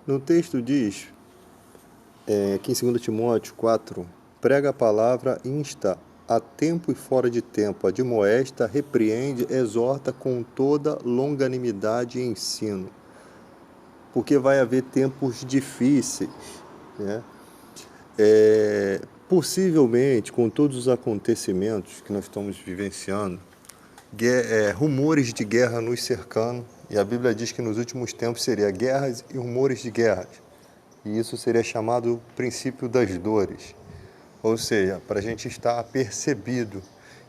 No texto diz, aqui em 2 Timóteo 4, prega a palavra, insta a tempo e fora de tempo, admoesta, repreende, exorta com toda longanimidade e ensino. Porque vai haver tempos difíceis, né? Possivelmente, com todos os acontecimentos que nós estamos vivenciando, rumores de guerra nos cercando, e a Bíblia diz que nos últimos tempos seria guerras e rumores de guerras, e isso seria chamado princípio das dores, ou seja, para a gente estar apercebido,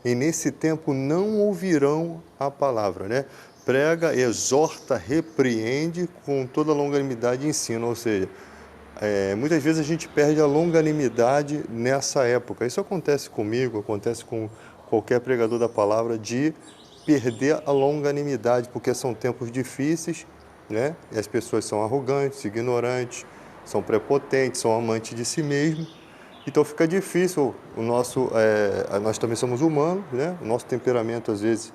e nesse tempo não ouvirão a palavra, né? Prega, exorta, repreende com toda longanimidade e ensina, ou seja, muitas vezes a gente perde a longanimidade nessa época. Isso acontece comigo, acontece com qualquer pregador da palavra, de perder a longanimidade, porque são tempos difíceis, né? E as pessoas são arrogantes, ignorantes, são prepotentes, são amantes de si mesmo. Então fica difícil nós também somos humanos, né? O nosso temperamento às vezes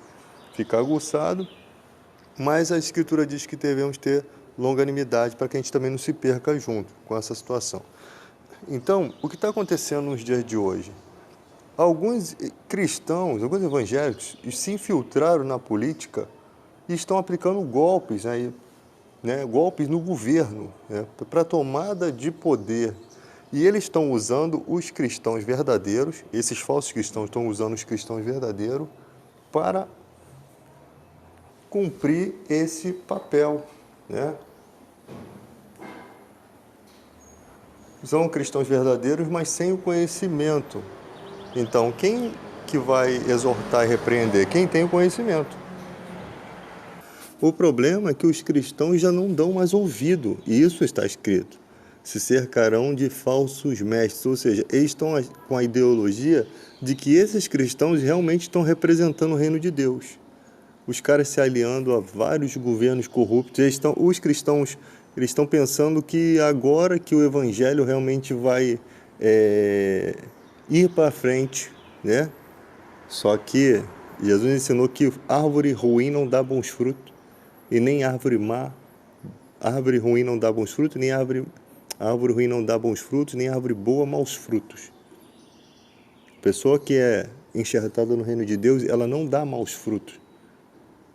fica aguçado, mas a Escritura diz que devemos ter longanimidade para que a gente também não se perca junto com essa situação. Então, o que está acontecendo nos dias de hoje? Alguns cristãos, alguns evangélicos se infiltraram na política e estão aplicando golpes, golpes no governo, né, para tomada de poder. E eles estão usando os cristãos verdadeiros, esses falsos cristãos estão usando os cristãos verdadeiros para cumprir esse papel, né? São cristãos verdadeiros, mas sem o conhecimento. Então, quem que vai exortar e repreender? Quem tem o conhecimento. O problema é que os cristãos já não dão mais ouvido, e isso está escrito. Se cercarão de falsos mestres, ou seja, eles estão com a ideologia de que esses cristãos realmente estão representando o reino de Deus. Os caras se aliando a vários governos corruptos, os cristãos eles estão pensando que agora que o evangelho realmente vai ir para frente, né? Só que Jesus ensinou que árvore ruim não dá bons frutos, e nem árvore má. Árvore ruim não dá bons frutos, nem árvore ruim não dá bons frutos, nem árvore boa maus frutos. Pessoa que é enxertada no reino de Deus, ela não dá maus frutos.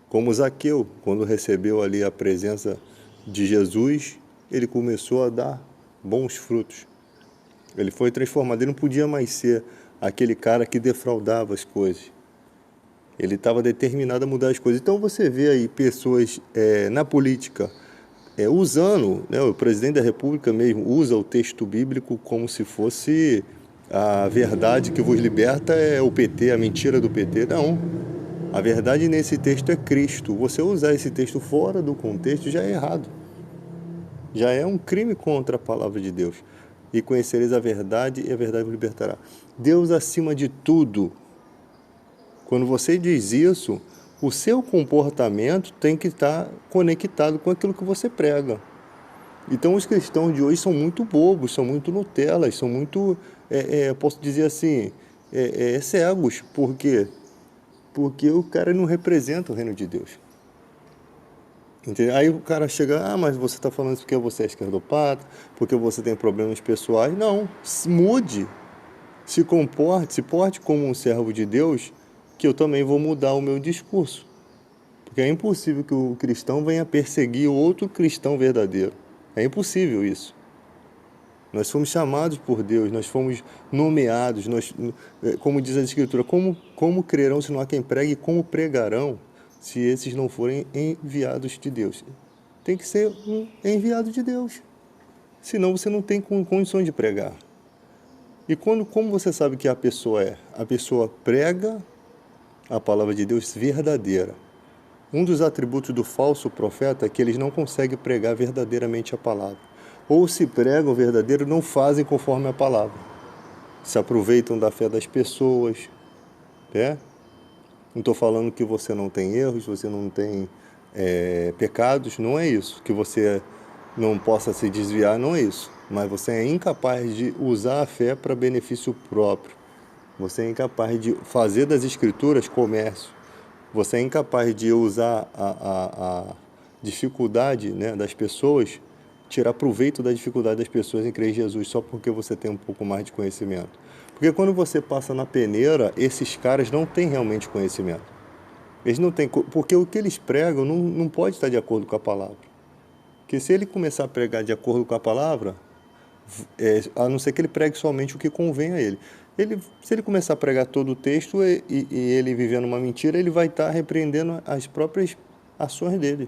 Como Zaqueu, quando recebeu ali a presença de Jesus, ele começou a dar bons frutos. Ele foi transformado, ele não podia mais ser aquele cara que defraudava as coisas. Ele estava determinado a mudar as coisas. Então você vê aí pessoas na política usando, né, o presidente da República mesmo usa o texto bíblico como se fosse a verdade que vos liberta é o PT, a mentira do PT. Não. A verdade nesse texto é Cristo. Você usar esse texto fora do contexto já é errado. Já é um crime contra a palavra de Deus. E conhecereis a verdade, e a verdade vos libertará. Deus acima de tudo. Quando você diz isso, o seu comportamento tem que estar conectado com aquilo que você prega. Então os cristãos de hoje são muito bobos, são muito Nutelas, são muito, posso dizer assim, cegos. Por quê? Porque o cara não representa o reino de Deus. Entendeu? Aí o cara chega, mas você está falando isso porque você é esquerdopata, porque você tem problemas pessoais. Não, mude, se comporte, se porte como um servo de Deus, que eu também vou mudar o meu discurso. Porque é impossível que o cristão venha perseguir outro cristão verdadeiro. É impossível isso. Nós fomos chamados por Deus, nós fomos nomeados, como diz a Escritura, como crerão se não há quem pregue, e como pregarão se esses não forem enviados de Deus? Tem que ser um enviado de Deus, senão você não tem condições de pregar. E como você sabe que a pessoa é? A pessoa prega a palavra de Deus verdadeira. Um dos atributos do falso profeta é que eles não conseguem pregar verdadeiramente a palavra. Ou se pregam verdadeiro, não fazem conforme a palavra. Se aproveitam da fé das pessoas, né? Não estou falando que você não tem erros, você não tem pecados, não é isso. Que você não possa se desviar, não é isso. Mas você é incapaz de usar a fé para benefício próprio. Você é incapaz de fazer das escrituras comércio. Você é incapaz de usar a dificuldade, né, das pessoas tirar proveito da dificuldade das pessoas em crer em Jesus só porque você tem um pouco mais de conhecimento. Porque quando você passa na peneira, esses caras não têm realmente conhecimento. Eles não têm, porque o que eles pregam não pode estar de acordo com a palavra. Porque se ele começar a pregar de acordo com a palavra, a não ser que ele pregue somente o que convém a ele. Se ele começar a pregar todo o texto e ele vivendo uma mentira, ele vai estar repreendendo as próprias ações dele.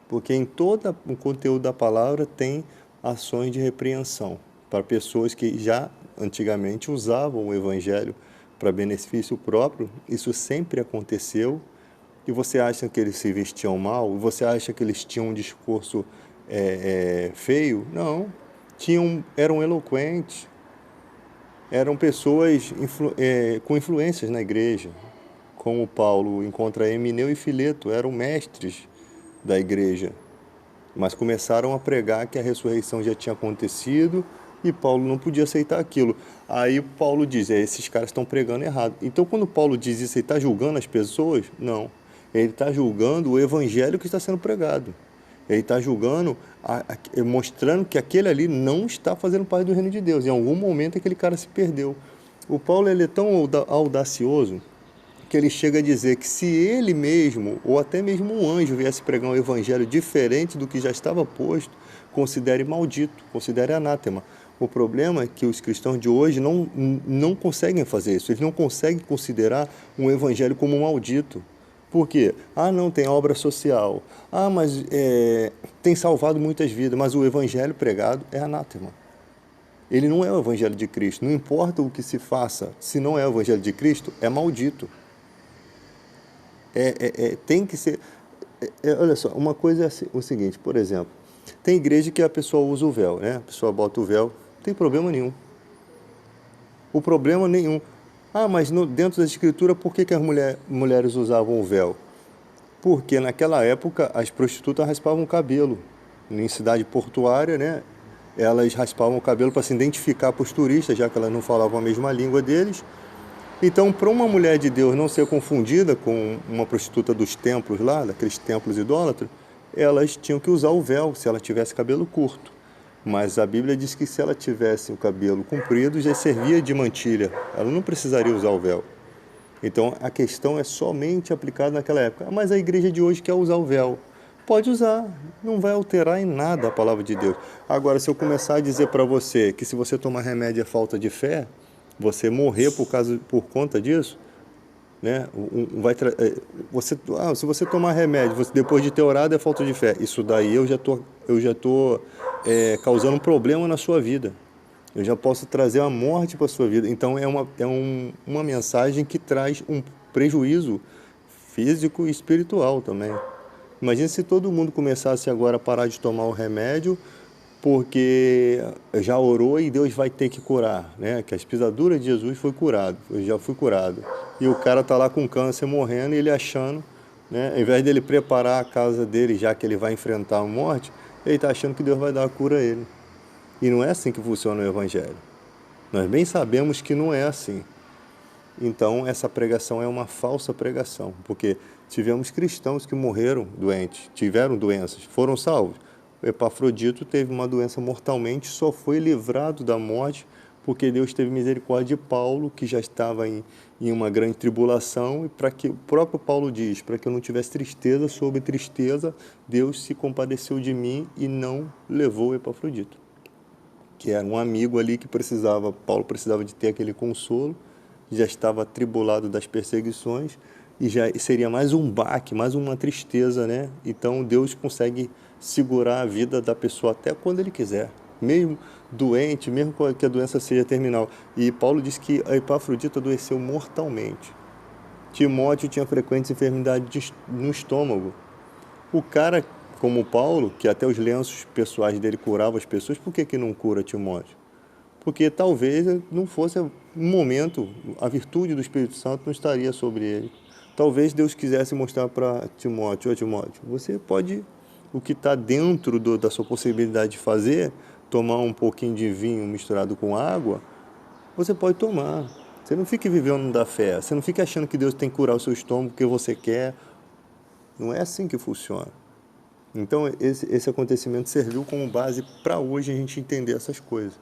Porque em todo o conteúdo da palavra tem ações de repreensão para pessoas que já antigamente usavam o evangelho para benefício próprio. Isso sempre aconteceu. E você acha que eles se vestiam mal? Você acha que eles tinham um discurso feio? Não. Eram eloquentes. Eram pessoas com influências na igreja. Como Paulo encontra Emineu e Fileto, eram mestres da igreja. Mas começaram a pregar que a ressurreição já tinha acontecido e Paulo não podia aceitar aquilo. Aí Paulo diz, esses caras estão pregando errado. Então quando Paulo diz isso, ele está julgando as pessoas? Não. Ele está julgando o evangelho que está sendo pregado. Ele está julgando, mostrando que aquele ali não está fazendo parte do reino de Deus. Em algum momento aquele cara se perdeu. O Paulo ele é tão audacioso que ele chega a dizer que se ele mesmo, ou até mesmo um anjo, viesse pregar um evangelho diferente do que já estava posto, considere maldito, considere anátema. O problema é que os cristãos de hoje não conseguem fazer isso. Eles não conseguem considerar um evangelho como maldito. Por quê? Não, tem obra social. Mas tem salvado muitas vidas, mas o evangelho pregado é anátema. Ele não é o evangelho de Cristo. Não importa o que se faça, se não é o evangelho de Cristo, é maldito. Tem que ser... olha só, uma coisa é o seguinte, por exemplo, tem igreja que a pessoa usa o véu, né? A pessoa bota o véu, não tem problema nenhum. O problema nenhum. Mas dentro da escritura, por que as mulheres usavam o véu? Porque naquela época as prostitutas raspavam o cabelo. Em cidade portuária, né? Elas raspavam o cabelo para se identificar para os turistas, já que elas não falavam a mesma língua deles. Então, para uma mulher de Deus não ser confundida com uma prostituta dos templos lá, daqueles templos idólatras, elas tinham que usar o véu se ela tivesse cabelo curto. Mas a Bíblia diz que se ela tivesse o cabelo comprido, já servia de mantilha. Ela não precisaria usar o véu. Então, a questão é somente aplicada naquela época. Mas a igreja de hoje quer usar o véu. Pode usar, não vai alterar em nada a palavra de Deus. Agora, se eu começar a dizer para você que se você tomar remédio é falta de fé, você morrer por conta disso, né? Se você tomar remédio, depois de ter orado é falta de fé. Isso daí eu já tô causando um problema na sua vida. Eu já posso trazer a morte para a sua vida. Então é uma mensagem que traz um prejuízo físico e espiritual também. Imagina se todo mundo começasse agora a parar de tomar o remédio porque já orou e Deus vai ter que curar, né? Que as pisaduras de Jesus foi curado, eu já fui curado. E o cara tá lá com câncer morrendo e ele achando, né? Ao invés dele preparar a casa dele, já que ele vai enfrentar a morte, ele tá achando que Deus vai dar a cura a ele. E não é assim que funciona o evangelho. Nós bem sabemos que não é assim. Então essa pregação é uma falsa pregação, porque tivemos cristãos que morreram doentes, tiveram doenças, foram salvos. O Epafrodito teve uma doença mortalmente, só foi livrado da morte porque Deus teve misericórdia de Paulo, que já estava em uma grande tribulação, e para que o próprio Paulo diz, para que eu não tivesse tristeza sobre tristeza, Deus se compadeceu de mim e não levou o Epafrodito, que era um amigo ali que Paulo precisava de ter aquele consolo, já estava atribulado das perseguições, e já seria mais um baque, mais uma tristeza, né? Então Deus consegue segurar a vida da pessoa até quando Ele quiser, mesmo doente, mesmo que a doença seja terminal. E Paulo diz que a Epafrodito adoeceu mortalmente. Timóteo tinha frequentes enfermidades no estômago. O cara como Paulo, que até os lenços pessoais dele curavam as pessoas, por que não cura Timóteo? Porque talvez não fosse um momento, a virtude do Espírito Santo não estaria sobre ele. Talvez Deus quisesse mostrar para Timóteo, Timóteo, você pode, o que está dentro da sua possibilidade de fazer, tomar um pouquinho de vinho misturado com água, você pode tomar. Você não fique vivendo da fé, você não fique achando que Deus tem que curar o seu estômago porque você quer. Não é assim que funciona. Então, esse acontecimento serviu como base para hoje a gente entender essas coisas.